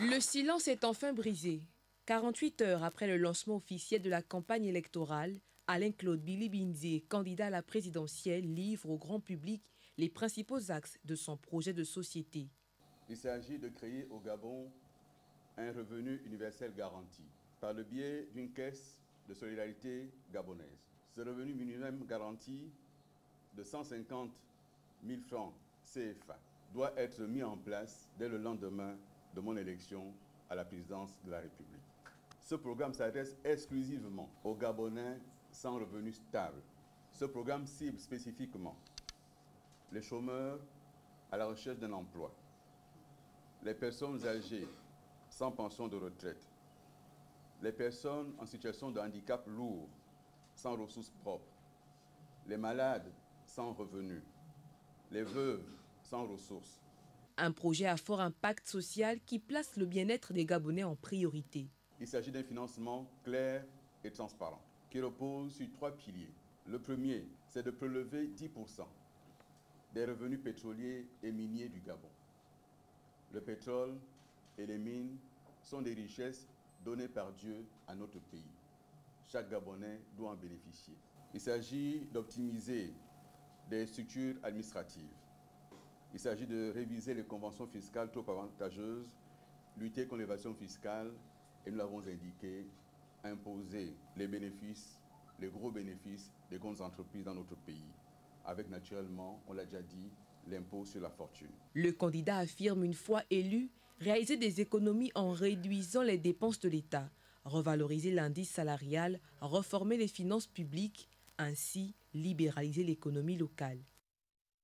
Le silence est enfin brisé. 48 heures après le lancement officiel de la campagne électorale, Alain-Claude Bilibinze, candidat à la présidentielle, livre au grand public les principaux axes de son projet de société. Il s'agit de créer au Gabon un revenu universel garanti par le biais d'une caisse de solidarité gabonaise. Ce revenu minimum garanti de 150 000 francs CFA doit être mis en place dès le lendemain de mon élection à la présidence de la République. Ce programme s'adresse exclusivement aux Gabonais sans revenu stable. Ce programme cible spécifiquement les chômeurs à la recherche d'un emploi, les personnes âgées sans pension de retraite, les personnes en situation de handicap lourd, sans ressources propres, les malades sans revenus, les veuves sans ressources. Un projet à fort impact social qui place le bien-être des Gabonais en priorité. Il s'agit d'un financement clair et transparent qui repose sur 3 piliers. Le premier, c'est de prélever 10% des revenus pétroliers et miniers du Gabon. Le pétrole et les mines sont des richesses données par Dieu à notre pays. Chaque Gabonais doit en bénéficier. Il s'agit d'optimiser des structures administratives. Il s'agit de réviser les conventions fiscales trop avantageuses, lutter contre l'évasion fiscale et nous l'avons indiqué, imposer les bénéfices, les gros bénéfices des grandes entreprises dans notre pays, avec naturellement, on l'a déjà dit, l'impôt sur la fortune. Le candidat affirme une fois élu réaliser des économies en réduisant les dépenses de l'État, revaloriser l'indice salarial, reformer les finances publiques, ainsi libéraliser l'économie locale.